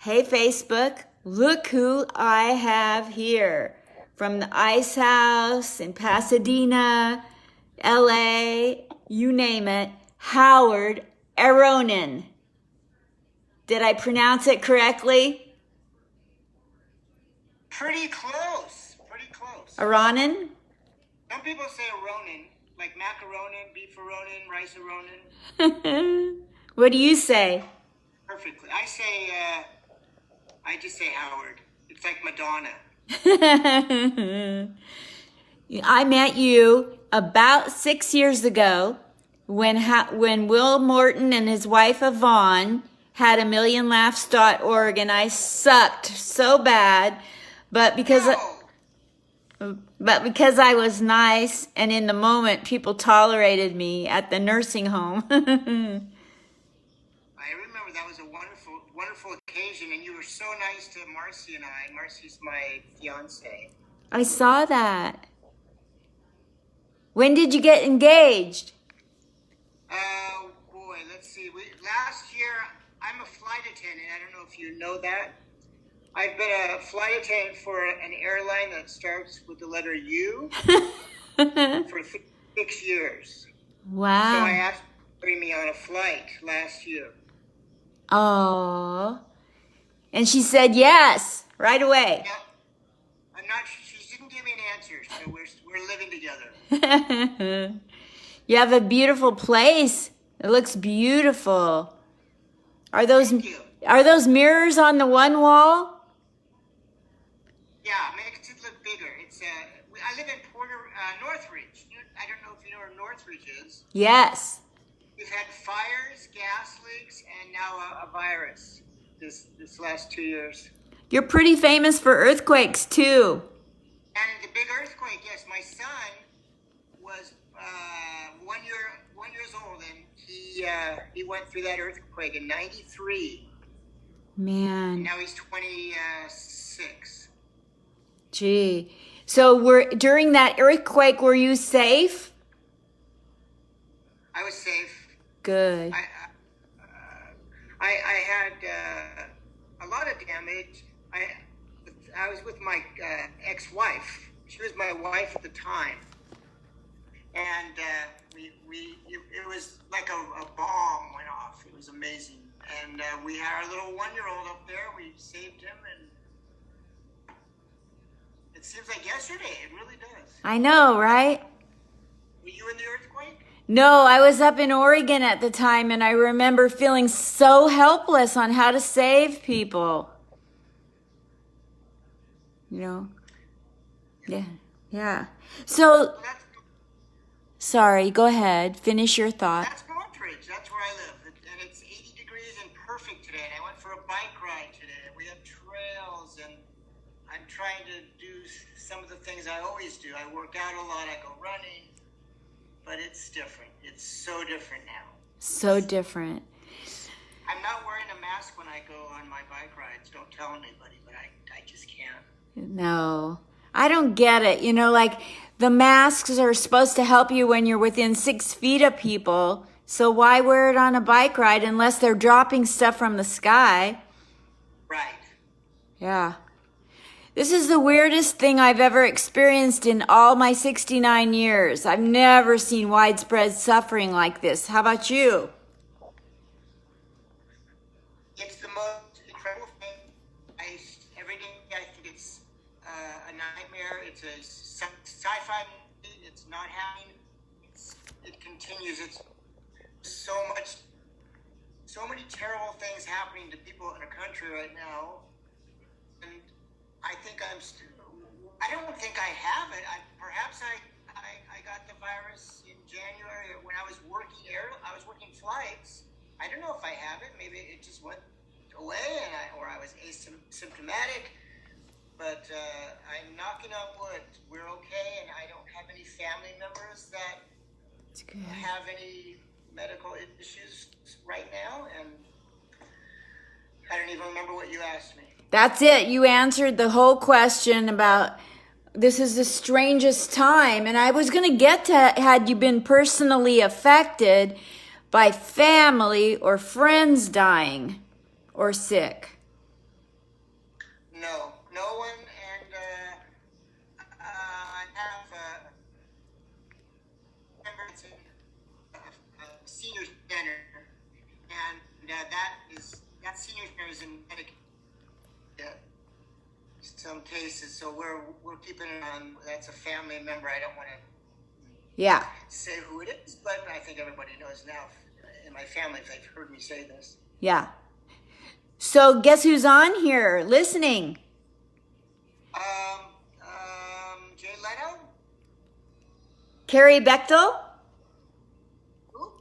Hey Facebook, look who I have here. From the Ice House in Pasadena, LA, you name it, Howard Aronin. Did I pronounce it correctly? Pretty close. Pretty close. Aronin? Some people say Aronin, like macaronin, beef Aronin, rice Aronin. What do you say? Perfectly. I just say Howard. It's like Madonna. I met you about 6 years ago when Will Morton and his wife Yvonne had a millionlaughs.org, and I sucked so bad, but because I was nice and in the moment, people tolerated me at the nursing home. I remember that was a wonderful occasion, and you were so nice to Marcy and I. Marcy's my fiance. I saw that. When did you get engaged? Boy, let's see. Last year, I'm a flight attendant. I don't know if you know that. I've been a flight attendant for an airline that starts with the letter U for 6 years. Wow. So I asked her to bring me on a flight last year. Oh. And she said yes, right away. Yeah, I'm not. She didn't give me an answer, so we're living together. You have a beautiful place. It looks beautiful. Thank you. Are those mirrors on the one wall? Yeah, makes it look bigger. I live in Northridge. I don't know if you know where Northridge is. Yes. We've had fires, gas leaks, and now a virus this last 2 years. You're pretty famous for earthquakes too. And the big earthquake, yes. My son was 1 years old, and he went through that earthquake in '93. Man. Now he's 26. Gee. So during that earthquake, were you safe? I was safe. Good. I had a lot of damage. I was with my ex-wife. She was my wife at the time, and it was like a bomb went off. It was amazing, and we had our little 1-year-old up there. We saved him, and it seems like yesterday. It really does. I know, right? Were you in the earthquake? No, I was up in Oregon at the time, and I remember feeling so helpless on how to save people. You know? Yeah. So, sorry, go ahead. Finish your thought. That's Northridge. That's where I live. And it's 80 degrees and perfect today. And I went for a bike ride today. We have trails, and I'm trying to do some of the things I always do. I work out a lot. I go running. But it's different. It's so different now. So different. I'm not wearing a mask when I go on my bike rides. Don't tell anybody, but I just can't. No, I don't get it. You know, like the masks are supposed to help you when you're within 6 feet of people. So why wear it on a bike ride unless they're dropping stuff from the sky? Right. Yeah. This is the weirdest thing I've ever experienced in all my 69 years. I've never seen widespread suffering like this. How about you? It's the most incredible thing. Every day I think it's a nightmare. It's a sci-fi movie. It's not happening. It continues. It's so many terrible things happening to people in our country right now. And I think I don't think I have it. Perhaps I got the virus in January when I was working flights. I don't know if I have it. Maybe it just went away, or I was asymptomatic. But I'm knocking on wood. We're okay, and I don't have any family members that have any medical issues right now. And I don't even remember what you asked me. That's it. You answered the whole question about this is the strangest time. And I was going to get to, had you been personally affected by family or friends dying or sick? there's in some cases, so we're keeping it on. That's a family member. I don't want to Yeah. say who it is, but I think everybody knows now in my family if they've heard me say this. Yeah. So guess who's on here listening? Jay Leno? Carrie Bechtel? Who?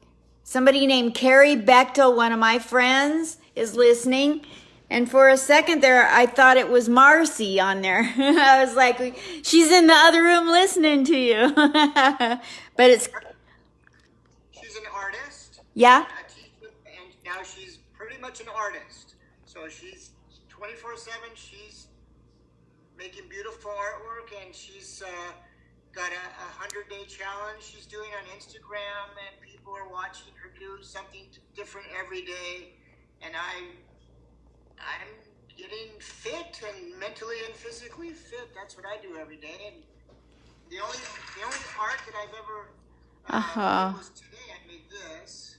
Somebody named Carrie Bechtel, one of my friends, is listening. And for a second there, I thought it was Marcy on there. I was like, she's in the other room listening to you. But it's... She's an artist. Yeah? A teacher, and now she's pretty much an artist. So she's 24/7. She's making beautiful artwork, and she's got a 100-day challenge she's doing on Instagram, and people are watching her do something different every day. And I'm getting fit and mentally and physically fit. That's what I do every day. And the only art that I've ever made was today. I made this.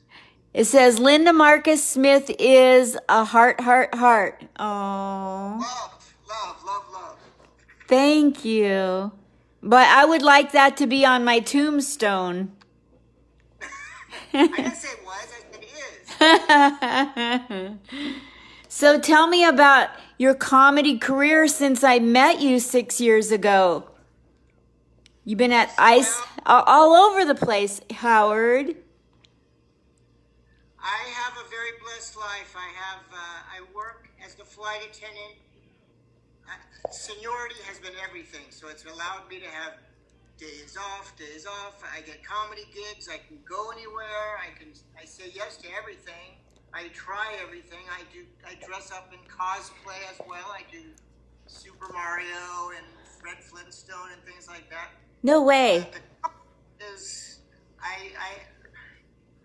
It says Linda Marcus Smith is a heart, heart, heart. Oh. Love. Thank you. But I would like that to be on my tombstone. I didn't say it was. I said it is. So tell me about your comedy career since I met you 6 years ago. You've been at ICE all over the place, Howard. I have a very blessed life. I work as the flight attendant. Seniority has been everything, so it's allowed me to have days off. I get comedy gigs. I can go anywhere. I say yes to everything. I try everything. I dress up in cosplay as well. I do Super Mario and Fred Flintstone and things like that. No way. I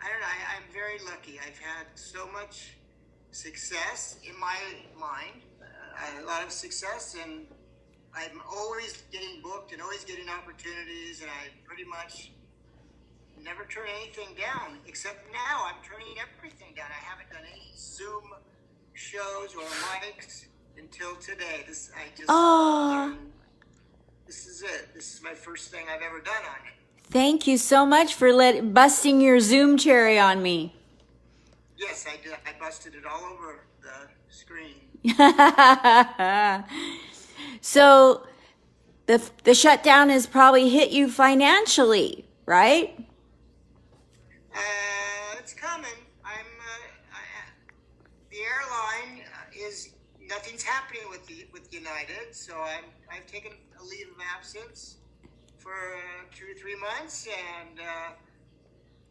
don't know. I'm very lucky. I've had so much success in my mind, a lot of success, and I'm always getting booked and always getting opportunities, and I pretty much never turn anything down, except now I'm turning everything down. I haven't done any Zoom shows or mics until today. This is it. This is my first thing I've ever done on it. Thank you so much for busting your Zoom cherry on me. Yes, I did. I busted it all over the screen. So the shutdown has probably hit you financially, right? It's coming. The airline is nothing's happening with United, so I've taken a leave of absence for 2 or 3 months, and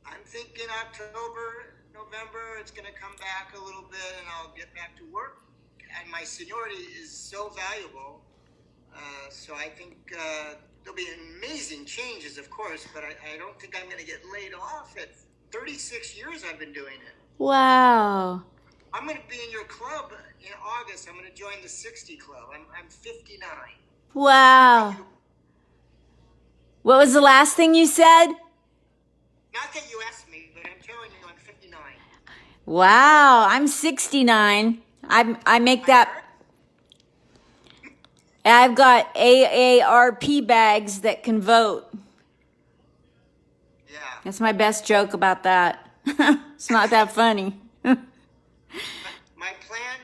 I'm thinking October, November, it's going to come back a little bit, and I'll get back to work. And my seniority is so valuable, so I think there'll be amazing changes, of course, but I don't think I'm going to get laid off. At 36 years I've been doing it. Wow. I'm going to be in your club in August. I'm going to join the 60 Club. I'm 59. Wow. What was the last thing you said? Not that you asked me, but I'm telling you I'm 59. Wow, I'm 69. I make that. I've got AARP bags that can vote. Yeah. That's my best joke about that. It's not that funny. My plan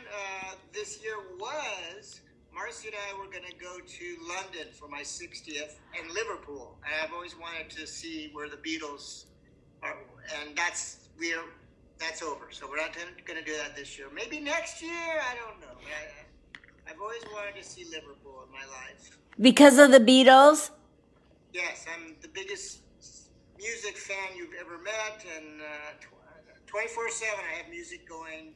this year was Marcy and I were going to go to London for my 60th and Liverpool. And I've always wanted to see where the Beatles are, and that's over. So we're not going to do that this year. Maybe next year. I don't know. But I've always wanted to see Liverpool in my life. Because of the Beatles? Yes, I'm the biggest music fan you've ever met, and 24/7 I have music going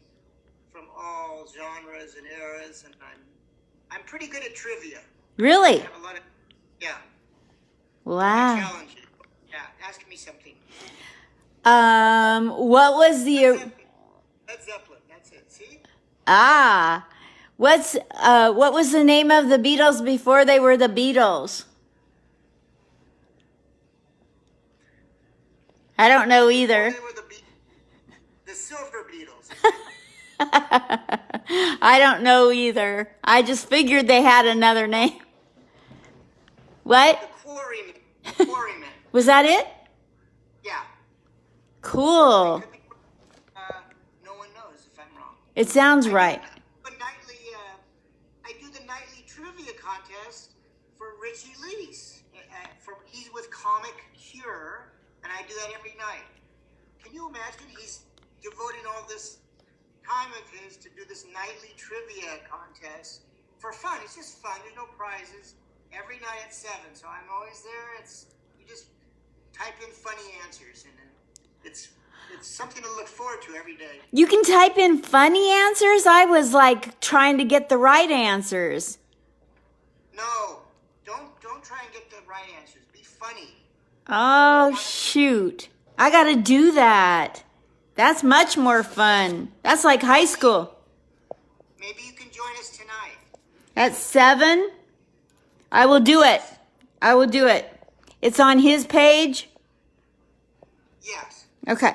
from all genres and eras, and I'm pretty good at trivia. Really? I have a lot of, yeah. Wow. I challenge you. Yeah, ask me something. What was the... Led Zeppelin, that's it, see? What was the name of the Beatles before they were the Beatles? I don't know either. They were the Silver Beatles. I don't know either. I just figured they had another name. What? The quarrymen. Quarrymen. Was that it? Yeah. Cool. Could be, no one knows if I'm wrong. It sounds right. I do the nightly trivia contest for Richie Leese. He's with Comic Cure, and I do that every night. Can you imagine? He's devoting all this time of his to do this nightly trivia contest for fun. It's just fun. There's no prizes. Every night at 7, so I'm always there. You just type in funny answers, and it's something to look forward to every day. You can type in funny answers? I was like trying to get the right answers. No, don't try and get the right answers. Be funny. Oh, shoot. I got to do that. That's much more fun. That's like high school. Maybe you can join us tonight. At 7? I will do it. I will do it. It's on his page? Yes. Okay.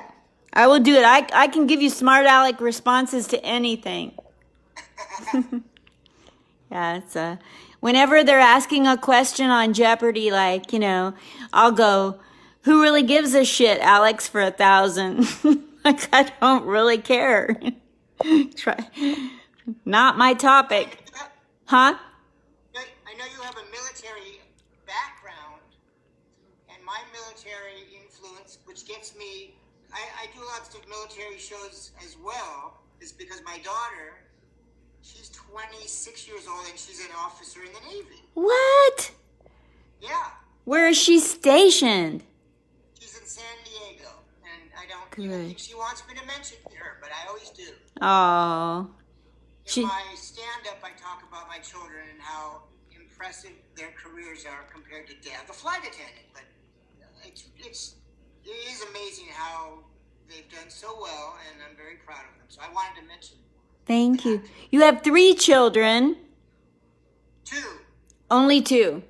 I will do it. I can give you smart aleck responses to anything. Yeah, it's whenever they're asking a question on Jeopardy, like, I'll go, who really gives a shit, Alex, for 1,000? Like, I don't really care. Not my topic. Huh? I know you have a military background, and my military influence, which gets me, I do lots of military shows as well, is because my daughter, she's 26 years old, and she's an officer in the Navy. What? Yeah. Where is she stationed? She's in San Diego, and I don't Good. think she wants me to mention her, but I always do. Oh. In my stand-up, I talk about my children and how impressive their careers are compared to Dad, the flight attendant. But it is amazing how they've done so well, and I'm very proud of them. So I wanted to mention. Thank you. You have 3 children. 2. Only 2.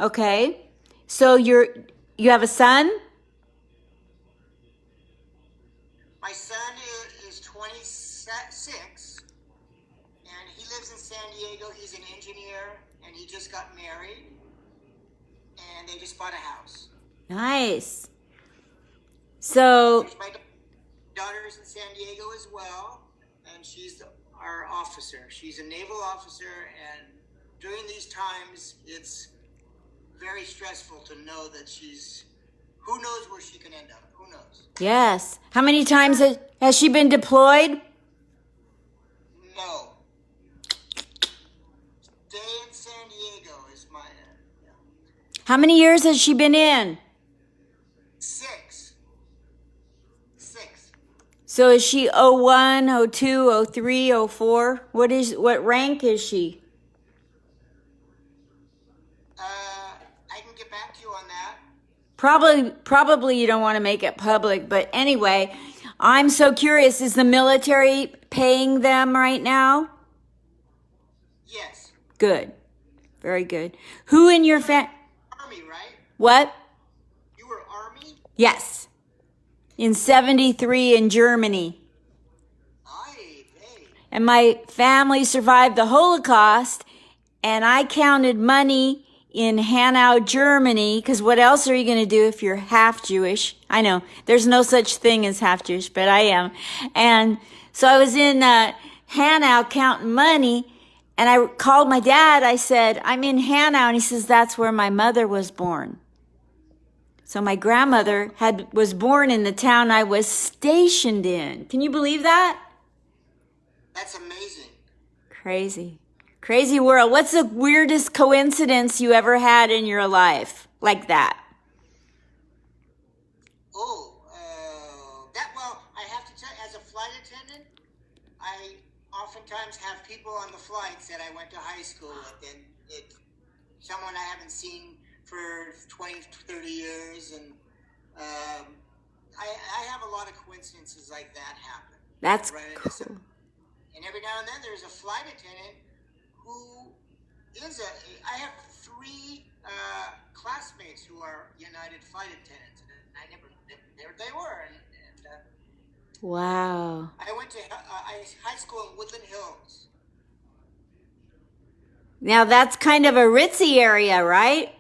Okay. So you have a son? My son is 26, and he lives in San Diego. He's an engineer, and he just got married, and they just bought a house. Nice. So My daughter's in San Diego as well, and she's our officer. She's a naval officer, and during these times, it's very stressful to know that who knows where she can end up. Who knows? yes. How many times has she been deployed? No. Stay in San Diego is my... How many years has she been in? 6. So is she 01, 02, 03, 04? What rank is she? I can get back to you on that. Probably you don't want to make it public, but anyway, I'm so curious. Is the military paying them right now? Yes. Good. Very good. Who in your Army, right? What? You were Army? Yes. In 73 in Germany. Aye. And my family survived the Holocaust, and I counted money in Hanau, Germany, because what else are you going to do if you're half Jewish? I know, there's no such thing as half Jewish, but I am. And so I was in Hanau counting money, and I called my dad. I said, I'm in Hanau, and he says, that's where my mother was born. So my grandmother was born in the town I was stationed in. Can you believe that? That's amazing. Crazy. Crazy world. What's the weirdest coincidence you ever had in your life like that? Well, I have to tell you, as a flight attendant, I oftentimes have people on the flights that I went to high school with, and someone I haven't seen for 20, 30 years, and I have a lot of coincidences like that happen. That's cool. And every now and then there's a flight attendant who I have 3 classmates who are United flight attendants, and there they were, and Wow. I went to high school in Woodland Hills. Now that's kind of a ritzy area, right?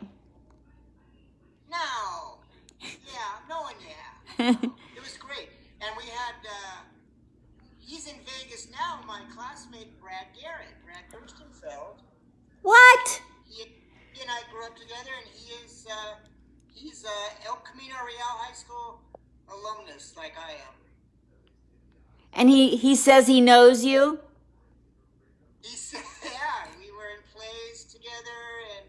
No. Yeah, no one, yeah. No. It was great. And we had, he's in Vegas now, my classmate Brad Garrett, Brad Kirstenfeld. What? He and I grew up together, and he's El Camino Real High School alumnus, like I am. And he says he knows you? He said, yeah, we were in plays together, and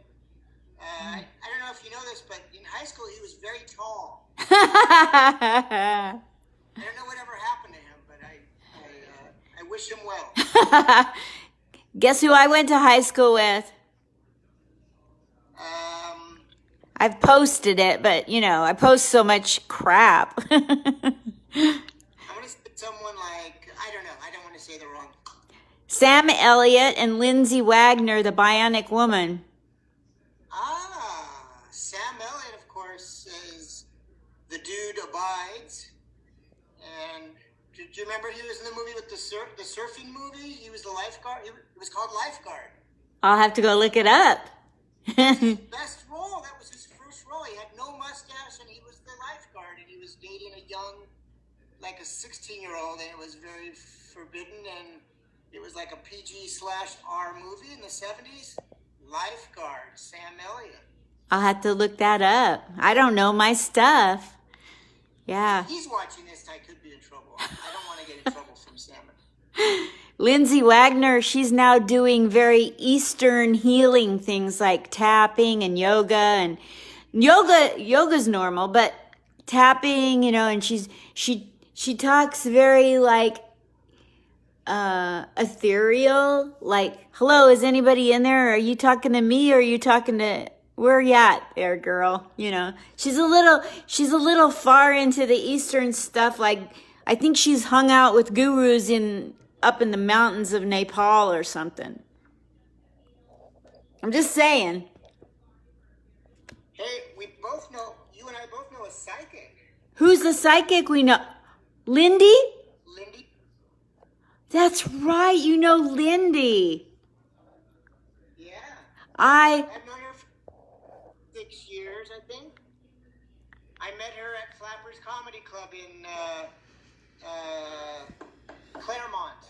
I don't know if you know this, but in high school he was very tall. I don't know whatever happened to him, but I wish him well. Guess who I went to high school with? I've posted it, but I post so much crap. I'm going to say someone like, I don't know, I don't want to say the wrong. Sam Elliott and Lindsay Wagner, the Bionic Woman. Sam Elliott, of course, is the dude Abides. And do you remember he was in the movie with the surfing movie? He was the lifeguard. It was called Lifeguard. I'll have to go look it up. His best role. That was his first role. He had no mustache, and he was the lifeguard. And he was dating a young, like a 16-year-old, and it was very forbidden. And it was like a PG/R movie in the 70s. Lifeguard, Sam Elliott. I'll have to look that up. I don't know my stuff. Yeah. He's watching this. I could be in trouble. I don't want to get in trouble from Sam. Lindsay Wagner, she's now doing very Eastern healing things like tapping and yoga. And yoga's normal, but tapping, and she talks very like ethereal, like, hello, is anybody in there? Are you talking to me, or are you talking to, where are you at there, girl? She's a little far into the Eastern stuff. Like, I think she's hung out with gurus up in the mountains of Nepal or something. I'm just saying. Hey, you and I both know a psychic. Who's the psychic we know? Lindy? Lindy? That's right, you know Lindy. Yeah. I've known her for 6 years, I think. I met her at Flappers Comedy Club in Claremont.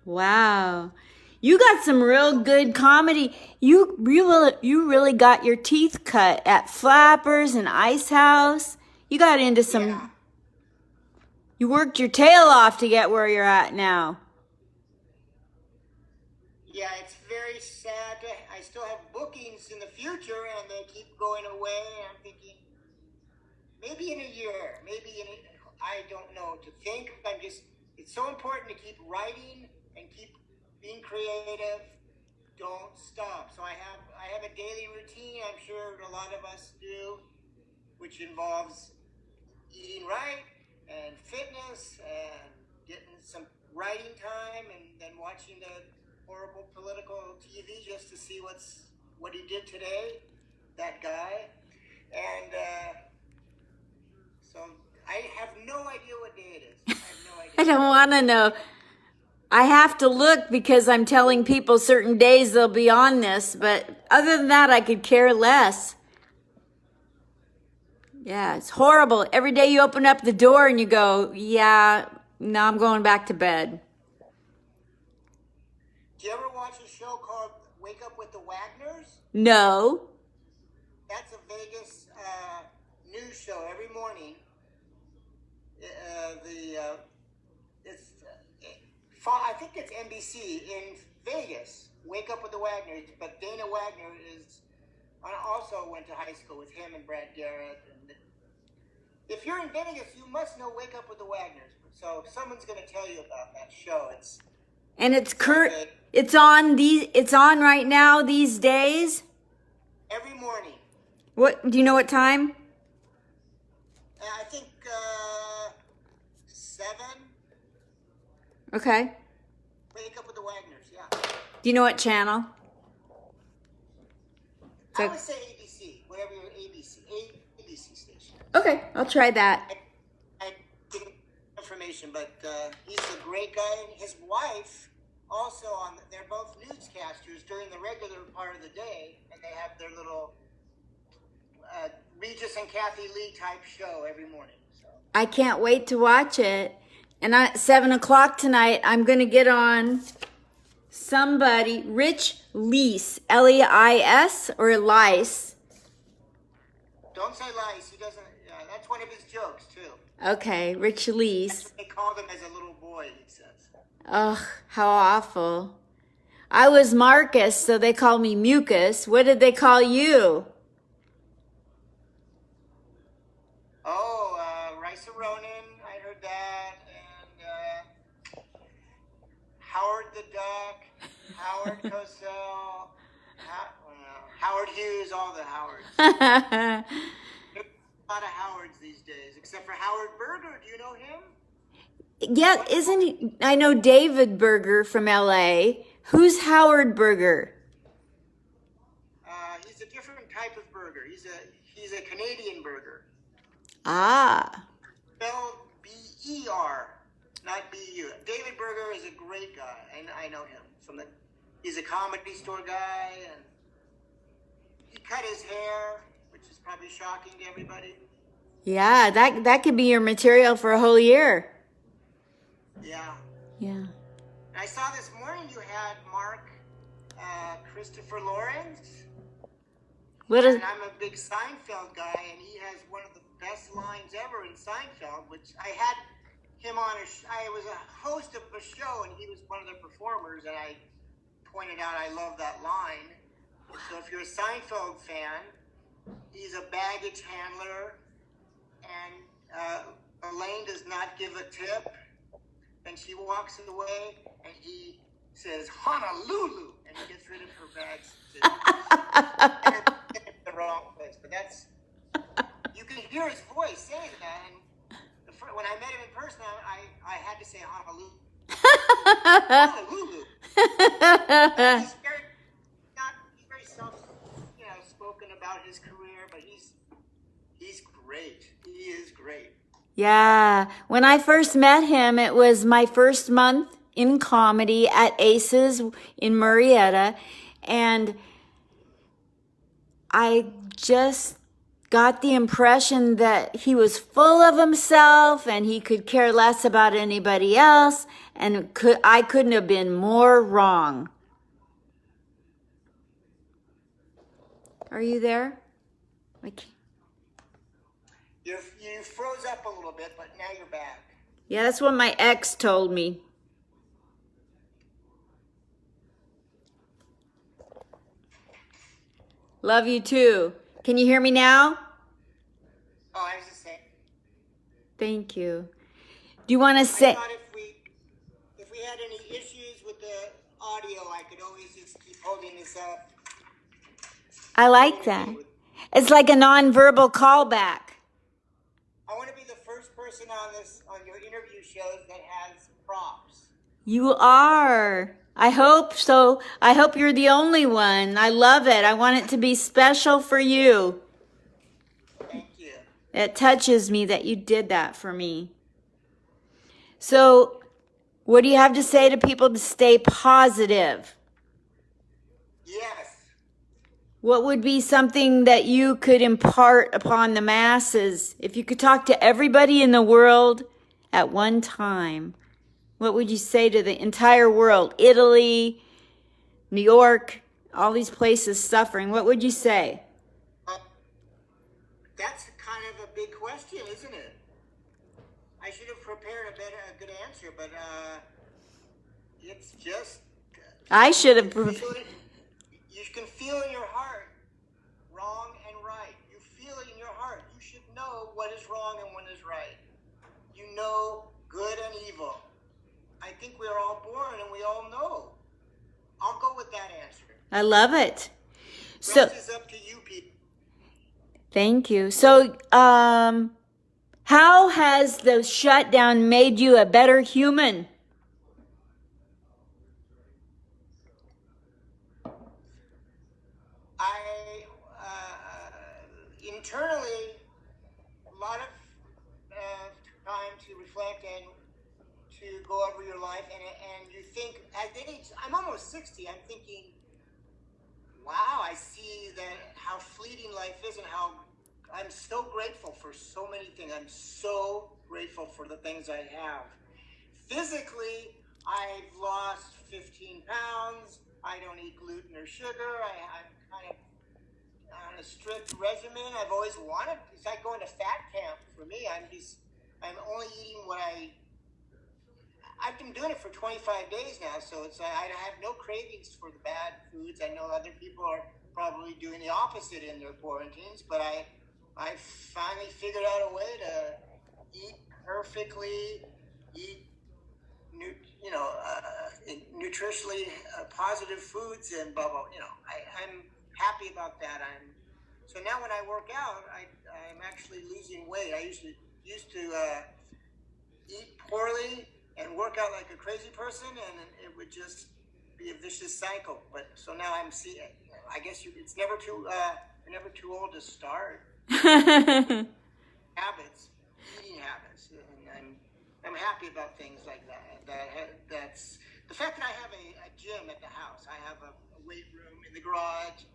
Wow. You got some real good comedy. You really got your teeth cut at Flappers and Ice House. You got into some... Yeah. You worked your tail off to get where you're at now. Yeah, it's very sad. I still have bookings in the future, and they keep going away. I'm thinking, maybe in a year, I don't know to think. It's so important to keep writing and keep being creative. Don't stop. So I have a daily routine. I'm sure a lot of us do, which involves eating right and fitness and getting some writing time, and then watching the horrible political TV just to see what he did today, that guy. And so I have no idea what day it is. I have no idea. I don't want to know. I have to look because I'm telling people certain days they'll be on this, but other than that, I could care less. Yeah, it's horrible. Every day you open up the door and you go, yeah, no, I'm going back to bed. Do you ever watch a show called Wake Up with the Wagners? No. That's a Vegas news show every morning. I think it's NBC in Vegas. Wake Up with the Wagners, but Dana Wagner I also went to high school with him and Brad Garrett. And if you're in Vegas, you must know Wake Up with the Wagners. So someone's going to tell you about that show. It's on right now these days. Every morning. What do you know what time? I think 7. Okay. Wake Up with the Wagners, yeah. Do you know what channel? I would say ABC, whatever your ABC station. Okay, I'll try that. information, but he's a great guy. And his wife also they're both newscasters during the regular part of the day, and they have their little Regis and Kathy Lee type show every morning. So. I can't wait to watch it. And at 7 o'clock tonight, I'm going to get on somebody, Rich Lease, Leis or Lice. Don't say lice. He doesn't. That's one of his jokes too. Okay, Rich Lease. That's what they called him as a little boy. He says. Ugh, how awful. I was Marcus, so they called me Mucus. What did they call you? Oh, Rice Aronin. I heard that. And Howard the Duck. Howard Cosell. Howard Hughes. All the Howards. There's a lot of Howards these days, except for Howard Berger. Do you know him? Yeah, isn't he? I know David Berger from LA. Who's Howard Berger? He's a different type of burger. He's a Canadian burger. Ah. Spelled B-E-R, not B-U. David Berger is a great guy, and I know him he's a Comedy Store guy, and he cut his hair, which is probably shocking to everybody. Yeah, that could be your material for a whole year. Yeah. Yeah. I saw this morning you had Mark Christopher Lawrence. And I'm a big Seinfeld guy, and he has one of the best lines ever in Seinfeld, which I had him on I was a host of a show, and he was one of the performers, and I pointed out I love that line. And so if you're a Seinfeld fan, he's a baggage handler, and Elaine does not give a tip, and she walks away, and he says, Honolulu, and he gets rid of her bags. And it's in the wrong place, but you can hear his voice saying that, and when I met him in person, I had to say Honolulu. Honolulu. He's very spoken about his career, but he's great. He is great. Yeah. When I first met him, it was my first month in comedy at Aces in Marietta, and I just got the impression that he was full of himself and he could care less about anybody else, and I couldn't have been more wrong. Are you there? You froze up a little bit, but now you're back. Yeah, that's what my ex told me. Love you too. Can you hear me now? Oh, I was just saying. Thank you. Do you want to say? I thought if we had any issues with the audio, I could always just keep holding this up. I like that. It's like a nonverbal callback. I want to be the first person on your interview shows that has props. You are. I hope so. I hope you're the only one. I love it. I want it to be special for you. Thank you. It touches me that you did that for me. So, what do you have to say to people to stay positive? Yes. What would be something that you could impart upon the masses? If you could talk to everybody in the world at one time, what would you say to the entire world? Italy, New York, all these places suffering. What would you say? That's kind of a big question, isn't it? I should have prepared a good answer, but it's just... I should have... You can feel in your heart wrong and right. You feel it in your heart. You should know what is wrong and what is right. You know good and evil. I think we are all born and we all know. I'll go with that answer. I love it. The rest is up to you people. Thank you. So, how has the shutdown made you a better human? Internally, a lot of time to reflect and life, and you think at age, I'm almost 60. I'm thinking, wow, I see that how fleeting life is, and how I'm so grateful for so many things. I'm so grateful for the things I have. Physically, I've lost 15 pounds. I don't eat gluten or sugar. I'm kind of on a strict regimen. I've always wanted. It's like going to fat camp for me. I'm only eating what I've been doing it for 25 days now, so it's I have no cravings for the bad foods. I know other people are probably doing the opposite in their quarantines, but I finally figured out a way to eat perfectly, eat nutritionally positive foods, and blah blah. I'm happy about that. So now when I work out, I'm actually losing weight. I used to eat poorly and work out like a crazy person, and it would just be a vicious cycle. But so now I'm seeing. I guess it's never too old to start eating habits, and I'm happy about things like that. That's the fact that I have a gym at the house. I have a weight room in the garage.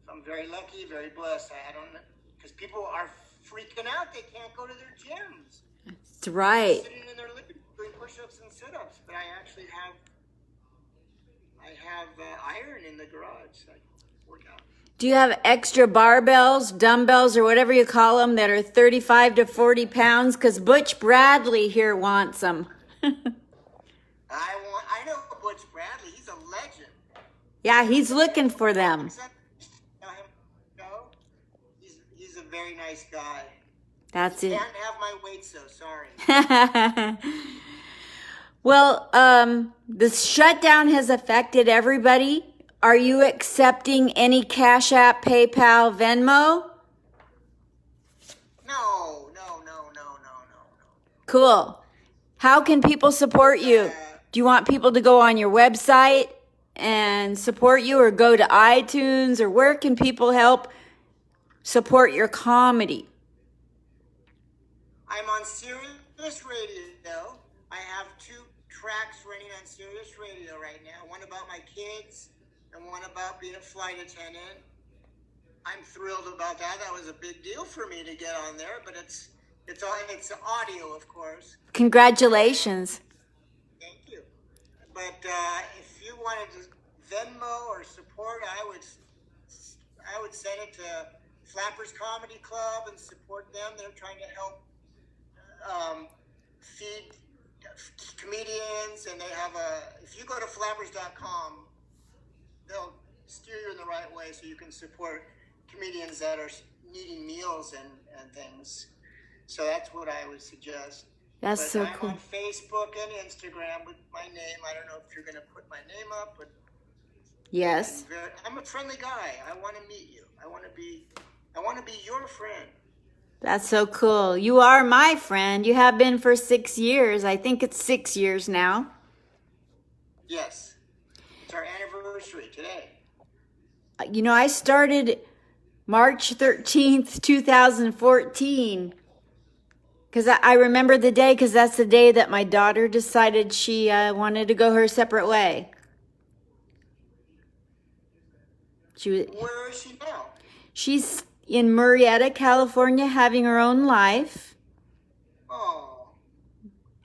I'm very lucky, very blessed. I don't know, because people are freaking out. They can't go to their gyms. That's right. They're sitting in their living room doing push-ups and sit-ups. But I actually have iron in the garage. So I work out. Do you have extra barbells, dumbbells, or whatever you call them that are 35 to 40 pounds? Because Butch Bradley here wants them. I know Butch Bradley. He's a legend. Yeah, he's looking for them. He's a very nice guy. That's it. Can't have my weight, so sorry. Well, the shutdown has affected everybody. Are you accepting any Cash App, PayPal, Venmo? No. Cool. How can people support you? Do you want people to go on your website and support you, or go to iTunes, or where can people help support your comedy? I'm on Sirius Radio. I have 2 tracks running on Sirius Radio right now. One about my kids and one about being a flight attendant. I'm thrilled about that. That was a big deal for me to get on there, but it's audio, of course. Congratulations. Thank you. But if you wanted to Venmo or support, I would send it to Flappers Comedy Club and support them. They're trying to help feed comedians, and they have if you go to flappers.com, they'll steer you in the right way so you can support comedians that are needing meals and things. So that's what I would suggest. That's so cool. I'm on Facebook and Instagram with my name. I don't know if you're going to put my name up, but yes, I'm a friendly guy. I want to meet you. I want to be your friend. That's so cool. You are my friend. You have been for 6 years. I think it's 6 years now. Yes. It's our anniversary today. You know, I started March 13th, 2014. Because I remember the day, because that's the day that my daughter decided she wanted to go her separate way. Where is she now? She's in Murrieta, California, having her own life. Oh.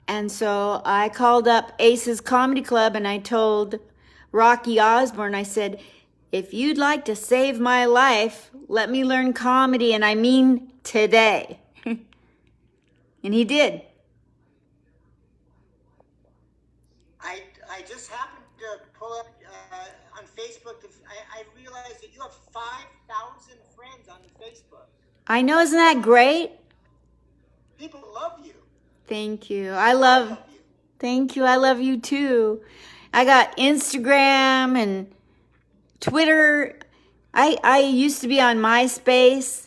And so I called up Ace's Comedy Club and I told Rocky Osborne, I said, if you'd like to save my life, let me learn comedy, and I mean today. And he did. I just happened to pull up on Facebook. I realized that you have 5,000 friends on Facebook. I know, isn't that great? People love you. Thank you. I love you. Thank you. I love you too. I got Instagram and Twitter. I used to be on MySpace.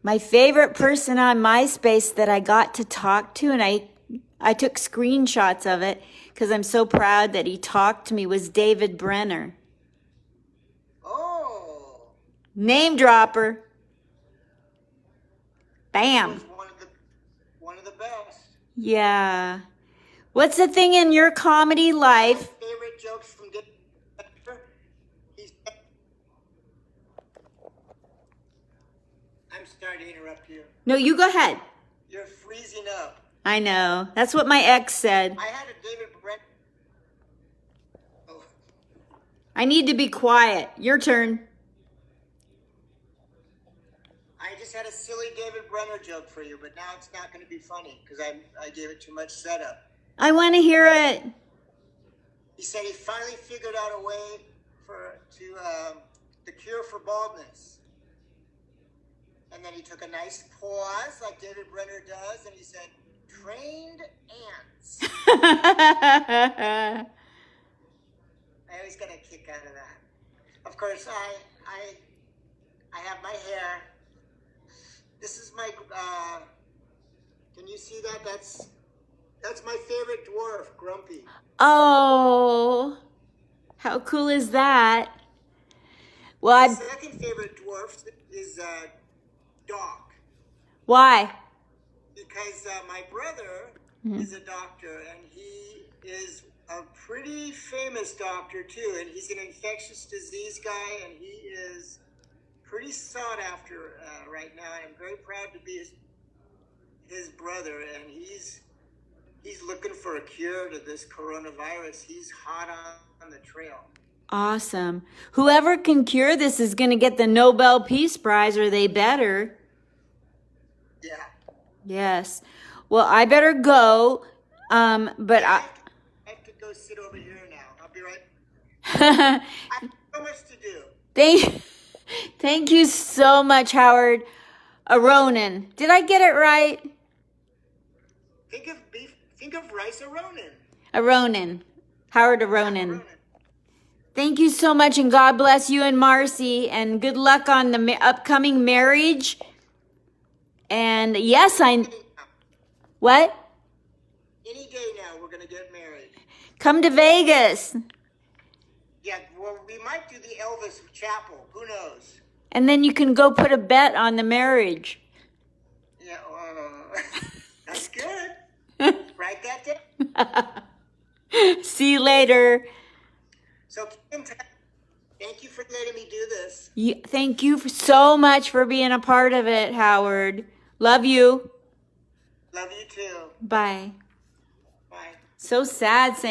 My favorite person on MySpace that I got to talk to, and I took screenshots of it because I'm so proud that he talked to me, was David Brenner. Oh. Name dropper. Bam. He was one of the best. Yeah. What's the thing in your comedy life? Favorite jokes from David Brenner. He's. I'm sorry to interrupt you. No, you go ahead. You're freezing up. I know. That's what my ex said. I had a David Brenner. Oh. I need to be quiet. Your turn. I just had a silly David Brenner joke for you, but now it's not going to be funny because I gave it too much setup. I want to hear it. He said he finally figured out a way to the cure for baldness. And then he took a nice pause, like David Brenner does, and he said, "Trained ants." I always get a kick out of that. Of course, I have my hair. This is my. Can you see that? That's my favorite dwarf, Grumpy. Oh, how cool is that? Well, My second favorite dwarf is Doc. Why? Because my brother is a doctor, and he is a pretty famous doctor too, and he's an infectious disease guy, and he is pretty sought after right now, and I'm very proud to be his brother, and he's looking for a cure to this coronavirus. He's hot on the trail. Awesome. Whoever can cure this is going to get the Nobel Peace Prize, or they better. Yeah. Yes. Well, I better go. But I have to go sit over here now. I'll be right. I I have so much to do. thank you so much, Howard. Aronin. Did I get it right? Think of beef. Think of rice Aronin. Aronin. Howard Aronin. Thank you so much, and God bless you and Marcy, and good luck on the upcoming marriage. And yes, what? Any day now, we're going to get married. Come to Vegas. Yeah, well, we might do the Elvis Chapel. Who knows? And then you can go put a bet on the marriage. Yeah, that's good. Write that down. See you later. So, thank you for letting me do this. Thank you so much for being a part of it, Howard. Love you. Love you too. Bye. Bye. So sad saying